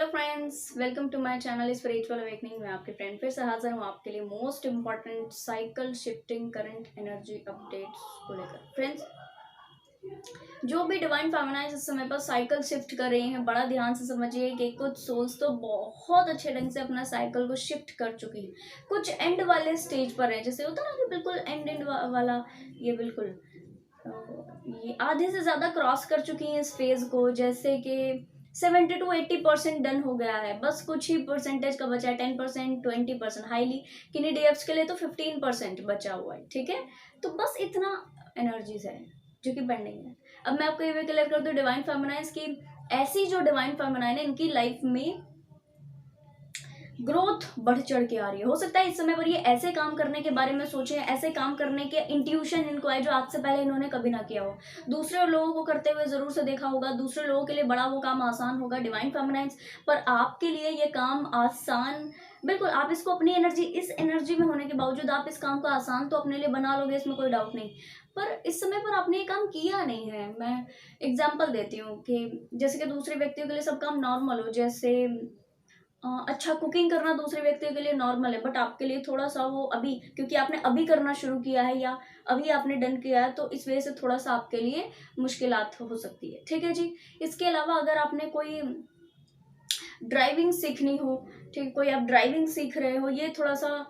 Friends, welcome to my channel spiritual awakening. मैं आपके friend फिर से हाजिर हूँ आपके लिए most important cycle shifting current energy updates को लेकर। फ्रेंड्स, जो भी डिवाइन फेमिनाइज इस समय पर साइकिल शिफ्ट कर रही हैं, बड़ा ध्यान से समझिए कि कुछ सोल्स तो बहुत अच्छे ढंग से अपना साइकिल को शिफ्ट कर चुकी हैं, कुछ एंड वाले स्टेज पर है। जैसे होता है ना कि बिल्कुल एंड वाला, ये बिल्कुल ये आधे से ज़्यादा क्रॉस कर चुकी हैं इस फेज को। जैसे कि 70 to 80% डन हो गया है, बस कुछ ही परसेंटेज का बचा है, 10%, 20%। हाईली किन्हीं डीएफ्स के लिए तो 15% बचा हुआ है। ठीक है, तो बस इतना एनर्जीज है जो कि पेंडिंग है। अब मैं आपको ये भी क्लियर कर दूं, डिवाइन फेमिनाइज की ऐसी जो डिवाइन फेमिनाइन है, इनकी लाइफ में ग्रोथ बढ़ चढ़ के आ रही है। हो सकता है इस समय पर ये ऐसे काम करने के बारे में सोचे, ऐसे काम करने के इंट्यूशन इनको आए जो आज से पहले इन्होंने कभी ना किया हो। दूसरे लोगों को करते हुए जरूर से देखा होगा, दूसरे लोगों के लिए बड़ा वो काम आसान होगा डिवाइन फेमिनाइन्स, पर आपके लिए ये काम आसान बिल्कुल। आप इसको अपनी एनर्जी, इस एनर्जी में होने के बावजूद आप इस काम को आसान तो अपने लिए बना लोगे, इसमें कोई डाउट नहीं। पर इस समय पर आपने ये काम किया नहीं है। मैं एग्जाम्पल देती हूँ कि जैसे कि दूसरे व्यक्तियों के लिए सब काम नॉर्मल हो। जैसे अच्छा, कुकिंग करना दूसरे व्यक्तियों के लिए नॉर्मल है, बट आपके लिए थोड़ा सा वो अभी, क्योंकि आपने अभी करना शुरू किया है या अभी आपने डन किया है, तो इस वजह से थोड़ा सा आपके लिए मुश्किलात हो सकती है। ठीक है जी। इसके अलावा अगर आपने कोई ड्राइविंग सीखनी हो, ठीक, कोई आप ड्राइविंग सीख रहे हो, ये थोड़ा सा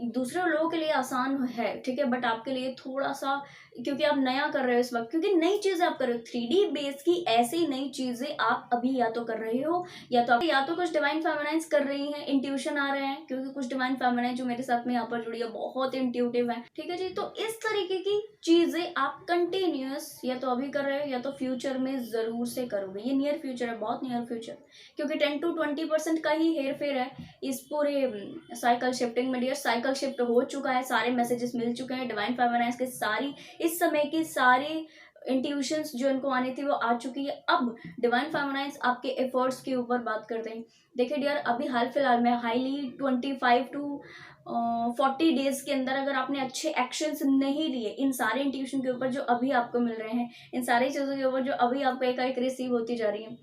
दूसरे लोगों के लिए आसान है, ठीक है, बट आपके लिए थोड़ा सा, क्योंकि आप नया कर रहे हो इस वक्त, क्योंकि नई चीजें आप कर रहे हो, 3D बेस की ऐसी नई चीजें आप अभी या तो कर रहे हो, या तो कुछ डिवाइन फेमिनाइन्स कर रही हैं, इंट्यूशन आ रहे हैं, क्योंकि कुछ डिवाइन फेमिनाइन जो मेरे साथ में यहाँ पर जुड़ी है बहुत इंट्यूटिव है। ठीक है जी। तो इस तरीके की चीजें आप कंटिन्यूअस या तो अभी कर रहे हो या तो फ्यूचर में जरूर से करोगे। ये नियर फ्यूचर है, बहुत नियर फ्यूचर, क्योंकि 10 to 20% का ही हेर फेर है इस पूरे साइकिल शिफ्टिंग में। डियर, साइकिल शिफ्ट हो चुका है, सारे मैसेजेस मिल चुके हैं डिवाइन फेमिनाइन्स के, सारी इस समय की सारी इंट्यूशंस जो इनको आनी थी वो आ चुकी है। अब डिवाइन फेमिनाइन्स आपके एफर्ट्स के ऊपर बात करते हैं। देखिए डियर, अभी हाल फिलहाल में हाईली 25 to 40 डेज के अंदर अगर आपने अच्छे एक्शंस नहीं लिए इन सारे इंट्यूशन के ऊपर जो अभी आपको मिल रहे हैं, इन सारी चीज़ों के ऊपर जो अभी आपको एक रिसीव होती जा रही है,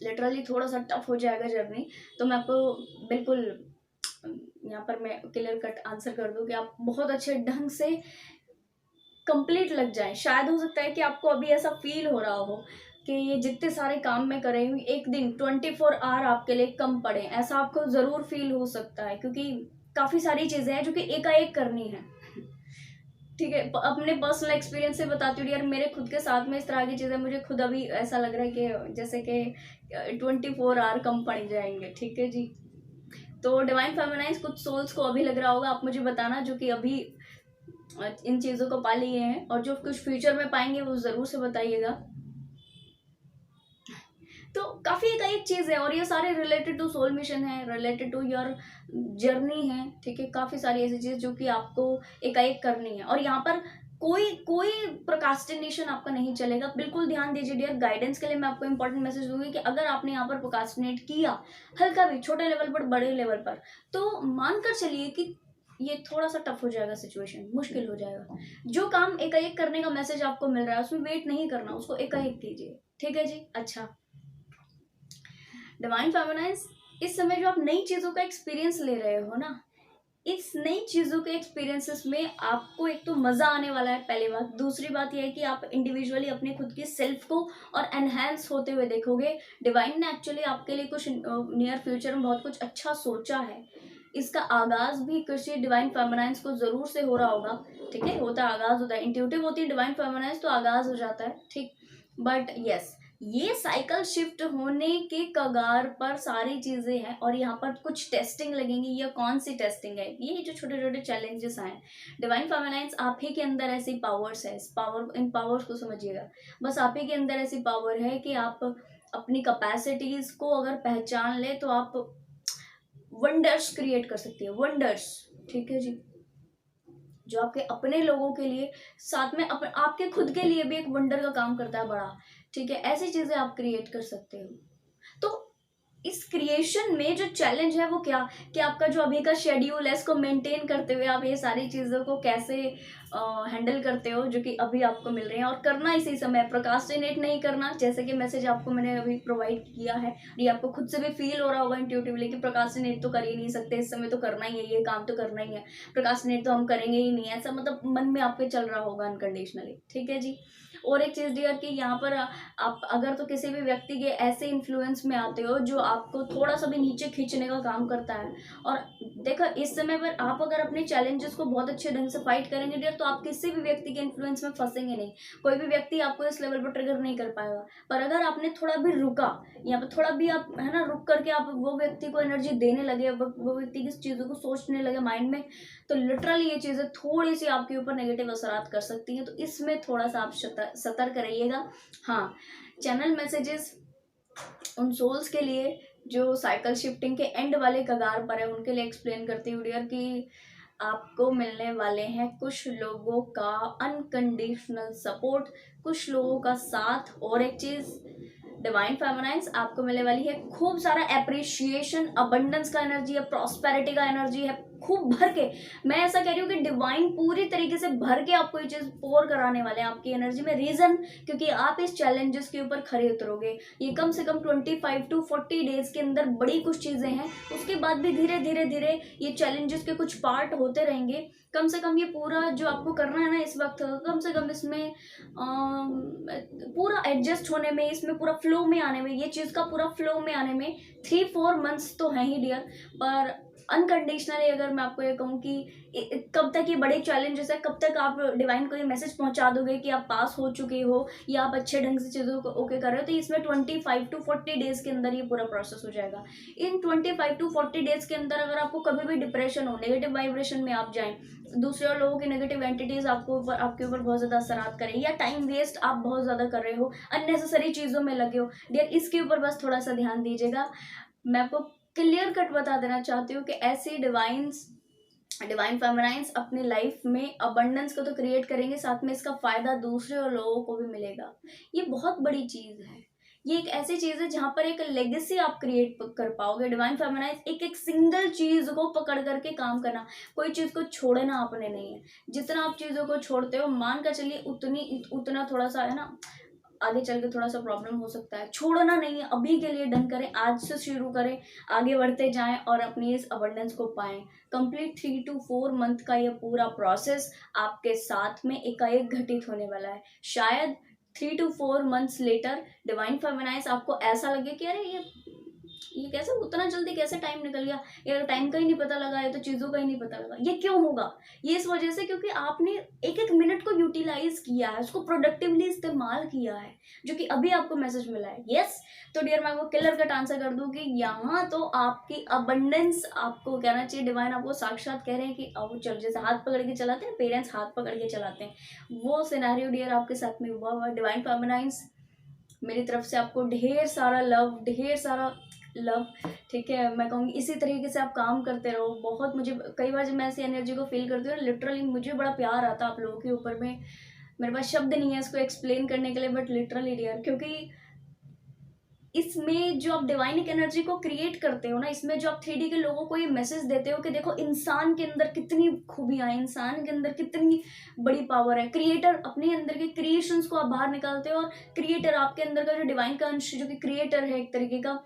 लिटरली थोड़ा सा टफ हो जाएगा जर्नी। तो मैं आपको बिल्कुल यहाँ पर मैं क्लियर कट आंसर कर दूं कि आप बहुत अच्छे ढंग से कंप्लीट लग जाए। शायद हो सकता है कि आपको अभी ऐसा फील हो रहा हो कि ये जितने सारे काम मैं कर रही हूँ, एक दिन 24 आवर आपके लिए कम पड़े, ऐसा आपको ज़रूर फील हो सकता है, क्योंकि काफ़ी सारी चीज़ें हैं जो कि एकाएक करनी है। ठीक है, अपने पर्सनल एक्सपीरियंस से बताती हूँ यार, मेरे खुद के साथ में इस तरह की चीज़ें, मुझे खुद अभी ऐसा लग रहा है कि जैसे कि 24 आवर कम पड़ जाएंगे। ठीक है जी। तो डिवाइन फेमिनाइन्स कुछ सोल्स को अभी लग रहा होगा, आप मुझे बताना, जो कि अभी इन चीज़ों को पा लिए हैं और जो कुछ फ्यूचर में पाएंगे वो ज़रूर से बताइएगा। तो काफ़ी एक चीज़ है, और ये सारे रिलेटेड टू सोल मिशन है, रिलेटेड टू योर जर्नी है। ठीक है, काफ़ी सारी ऐसी चीज़ जो कि आपको एकाएक करनी है, और यहाँ पर कोई कोई प्रोकास्टिनेशन आपका नहीं चलेगा। बिल्कुल ध्यान दीजिए डियर, गाइडेंस के लिए मैं आपको इंपॉर्टेंट मैसेज दूंगी कि अगर आपने यहाँ पर प्रोकास्टिनेट किया, हल्का भी, छोटे लेवल पर बड़े लेवल पर, तो मानकर चलिए कि ये थोड़ा सा टफ हो जाएगा, सिचुएशन मुश्किल हो जाएगा। जो काम एकाएक करने का मैसेज आपको मिल रहा है उसमें वेट नहीं करना, उसको एकाएक कीजिए। ठीक है जी। अच्छा, डिवाइन फेमिनाइन्स, इस समय जो आप नई चीज़ों का एक्सपीरियंस ले रहे हो ना, इस नई चीज़ों के एक्सपीरियंसेस में आपको एक तो मज़ा आने वाला है, पहली बात। दूसरी बात यह है कि आप इंडिविजुअली अपने खुद की सेल्फ को और एनहेंस होते हुए देखोगे। डिवाइन ने एक्चुअली आपके लिए कुछ नियर फ्यूचर में बहुत कुछ अच्छा सोचा है। इसका आगाज भी किसी डिवाइन फेमिनाइन्स को ज़रूर से हो रहा होगा। ठीक है, होता है, आगाज होता है, इंट्यूटिव होती है डिवाइन फेमिनाइन्स तो आगाज हो जाता है। ठीक, बट यस, ये साइकिल शिफ्ट होने के कगार पर सारी चीजें हैं, और यहाँ पर कुछ टेस्टिंग लगेंगी। ये कौन सी टेस्टिंग है? ये जो छोटे छोटे चैलेंजेस आए, डिवाइन फेमिनाइन्स आप ही के अंदर ऐसी पावर्स है, इस पावर, इन पावर्स को समझिएगा। बस आप ही के अंदर ऐसी पावर है कि आप अपनी कैपेसिटीज को अगर पहचान ले तो आप वंडर्स क्रिएट कर सकती है, वंडर्स। ठीक है जी, जो आपके अपने लोगों के लिए, साथ में आपके खुद के लिए भी एक वंडर का काम करता है बड़ा। ठीक है, ऐसी चीजें आप क्रिएट कर सकते हो। तो इस क्रिएशन में जो चैलेंज है वो क्या, कि आपका जो अभी का शेड्यूल है इसको मेंटेन करते हुए आप ये सारी चीज़ों को कैसे हैंडल करते हो जो कि अभी आपको मिल रही हैं, और करना इसी समय, प्रोकास्टिनेट नहीं करना। जैसे कि मैसेज आपको मैंने अभी प्रोवाइड किया है, ये आपको खुद से भी फील हो रहा होगा इंट्यूटिवली कि प्रोकास्टिनेट तो कर ही नहीं सकते, इस समय तो करना ही है, ये काम तो करना ही है, प्रोकास्टिनेट तो हम करेंगे ही नहीं, ऐसा मतलब मन में आपके चल रहा होगा अनकंडीशनली। ठीक है जी। और एक चीज़ डियर कि यहाँ पर आप अगर तो किसी भी व्यक्ति के ऐसे इन्फ्लुएंस में आते हो जो आपको थोड़ा सा भी नीचे खींचने का काम करता है, और देखो इस समय पर आप अगर अपने चैलेंजेस को बहुत अच्छे ढंग से फाइट करेंगे डियर, तो आप किसी भी व्यक्ति के इन्फ्लुएंस में फंसेंगे नहीं, कोई भी व्यक्ति आपको इस लेवल पर ट्रिगर नहीं कर पाएगा। पर अगर आपने थोड़ा भी रुका, यहाँ पर थोड़ा भी आप है ना रुक करके आप वो व्यक्ति को एनर्जी देने लगे, वो व्यक्ति किस चीज़ों को सोचने लगे माइंड में, तो लिटरली ये चीज़ें थोड़ी सी आपके ऊपर नेगेटिव असरात कर सकती हैं। तो इसमें थोड़ा सा आप सतर्क रहिएगा। हाँ, चैनल मैसेजेस उन सोल्स के लिए जो साइकिल शिफ्टिंग के एंड वाले कगार पर है, उनके लिए एक्सप्लेन करती हूँ डियर कि आपको मिलने वाले हैं कुछ लोगों का अनकंडीशनल सपोर्ट, कुछ लोगों का साथ, और एक चीज़ डिवाइन फेमिनाइन्स आपको मिलने वाली है खूब सारा एप्रिशिएशन, अबंडेंस का एनर्जी है, प्रॉस्पेरिटी का एनर्जी है, खूब भर के। मैं ऐसा कह रही हूँ कि डिवाइन पूरी तरीके से भर के आपको ये चीज़ पोर कराने वाले हैं आपकी एनर्जी में। रीज़न क्योंकि आप इस चैलेंजेस के ऊपर खरे उतरोगे। ये कम से कम 25 to 40 डेज के अंदर बड़ी कुछ चीज़ें हैं, उसके बाद भी धीरे धीरे धीरे ये चैलेंजेस के कुछ पार्ट होते रहेंगे। कम से कम ये पूरा जो आपको करना है ना इस वक्त, कम से कम इसमें पूरा एडजस्ट होने में, इसमें पूरा फ्लो में आने में, ये चीज़ का पूरा फ्लो में आने में 3-4 मंथ्स तो हैं ही डियर। पर अनकंडीशनली अगर मैं आपको ये कहूँ कि कब तक ये बड़े चैलेंजेस है, कब तक आप डिवाइन को ये मैसेज पहुंचा दोगे कि आप पास हो चुके हो या आप अच्छे ढंग से चीज़ों को ओके कर रहे हो, तो इसमें 25 to 40 डेज के अंदर ये पूरा प्रोसेस हो जाएगा। इन 25 to 40 डेज के अंदर अगर आपको कभी भी डिप्रेशन हो, नेगेटिव वाइब्रेशन में आप जाएं, दूसरे और लोगों की नेगेटिव एंटिटीज आपके ऊपर बहुत ज़्यादा असरात करें, या टाइम वेस्ट आप बहुत ज़्यादा कर रहे हो, अननेसेसरी चीज़ों में लगे हो डियर, इसके ऊपर बस थोड़ा सा ध्यान दीजिएगा। मैं आपको क्लियर कट बता देना चाहती हूँ कि ऐसी डिवाइन फेमिनाइन्स अपनी लाइफ में अबंडेंस को तो क्रिएट करेंगे, साथ में इसका फायदा दूसरे और लोगों को भी मिलेगा। ये बहुत बड़ी चीज़ है, ये एक ऐसी चीज़ है जहाँ पर एक लेगेसी आप क्रिएट कर पाओगे। डिवाइन फेमिनाइन्स एक एक सिंगल चीज़ को पकड़ करके काम करना, कोई चीज़ को छोड़ना आपने नहीं है। जितना आप चीज़ों को छोड़ते हो मान कर चलिए उतना थोड़ा सा है ना आगे चल के थोड़ा सा प्रॉब्लम हो सकता है। छोड़ना नहीं है, अभी के लिए डन करें, आज से शुरू करें, आगे बढ़ते जाएं और अपनी इस अबंडेंस को पाएं। कंप्लीट 3 to 4 मंथ का ये पूरा प्रोसेस आपके साथ में एकाएक घटित होने वाला है। शायद 3 to 4 मंथ्स लेटर डिवाइन फेमिनाइन्स आपको ऐसा लगे कि अरे ये कैसे उतना जल्दी कैसे टाइम निकल गया, ये टाइम का ही नहीं पता लगा, ये तो चीज़ों का ही नहीं पता लगा। ये क्यों होगा? ये इस वजह से क्योंकि आपने एक एक मिनट को यूटिलाइज किया है, उसको प्रोडक्टिवली इस्तेमाल किया है, जो कि अभी आपको मैसेज मिला है। यस, तो डियर मैं आपको क्लियर कट आंसर कर दूं कि यहाँ तो आपकी अबंडेंस, आपको कहना चाहिए डिवाइन आपको साक्षात कह रहे हैं कि अब चल, जैसे हाथ पकड़ के चलाते हैं पेरेंट्स, हाथ पकड़ के चलाते हैं, वो सिनेरियो डियर आपके साथ में हुआ। डिवाइन फेमिनाइन्स मेरी तरफ से आपको ढेर सारा लव, ठीक है। मैं कहूँगी इसी तरीके से आप काम करते रहो। बहुत मुझे कई बार जब मैं ऐसी एनर्जी को फील करती हूँ, लिटरली मुझे बड़ा प्यार आता है आप लोगों के ऊपर में। मेरे पास शब्द नहीं है इसको एक्सप्लेन करने के लिए, बट लिटरली डियर, क्योंकि इसमें जो आप डिवाइनिक एनर्जी को क्रिएट करते हो ना, इसमें जो आप 3D के लोगों को ये मैसेज देते हो कि देखो इंसान के अंदर कितनी खूबियाँ हैं, इंसान के अंदर कितनी बड़ी पावर है, क्रिएटर अपने अंदर के क्रिएशंस को आप बाहर निकालते हो, और क्रिएटर आपके अंदर का जो डिवाइन का अंश जो कि क्रिएटर है एक तरीके का,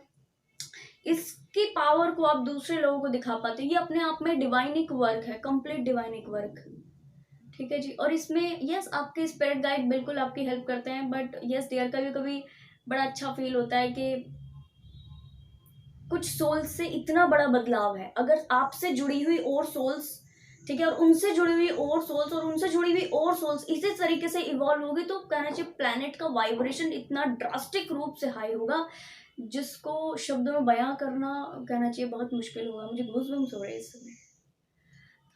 इसकी पावर को आप दूसरे लोगों को दिखा पाते हो। ये अपने आप में डिवाइनिक वर्क है, कंप्लीट डिवाइनिक वर्क, ठीक है जी। और इसमें यस आपके स्पिरिट गाइड बिल्कुल आपकी हेल्प करते हैं, बट यस डियर कभी कभी बड़ा अच्छा फील होता है कि कुछ सोल्स से इतना बड़ा बदलाव है। अगर आपसे जुड़ी हुई और सोल्स, ठीक है, और उनसे जुड़ी हुई और सोल्स, और उनसे जुड़ी हुई और सोल्स इसी तरीके से इवॉल्व होगी, तो कहना चाहिए प्लैनेट का वाइब्रेशन इतना ड्रास्टिक रूप से हाई होगा जिसको शब्दों में बयां करना कहना चाहिए बहुत मुश्किल होगा। मुझे गूज़बम्स हो रहे हैं इस समय।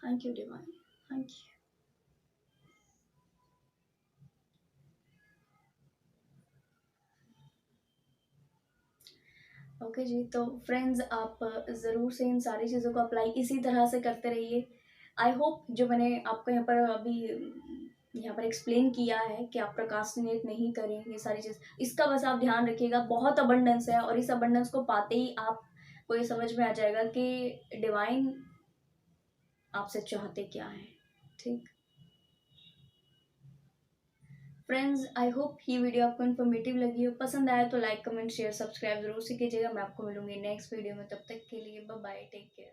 Thank you Divine, thank you. Okay ji, तो फ्रेंड्स आप ज़रूर से इन सारी चीज़ों को अप्लाई इसी तरह से करते रहिए। आई होप जो मैंने आपको यहाँ पर अभी यहाँ पर एक्सप्लेन किया है कि आप प्रोक्रास्टिनेट नहीं करें, ये सारी चीज़, इसका बस आप ध्यान रखिएगा। बहुत अबंडेंस है और इस अबंडेंस को पाते ही आप आपको ये समझ में आ जाएगा कि डिवाइन आपसे चाहते क्या हैं। ठीक फ्रेंड्स, आई होप ये वीडियो आपको इन्फॉर्मेटिव लगी हो। पसंद आया तो लाइक कमेंट शेयर सब्सक्राइब जरूर से कीजिएगा। मैं आपको मिलूंगी नेक्स्ट वीडियो में, तब तक के लिए बाय बाय, टेक केयर।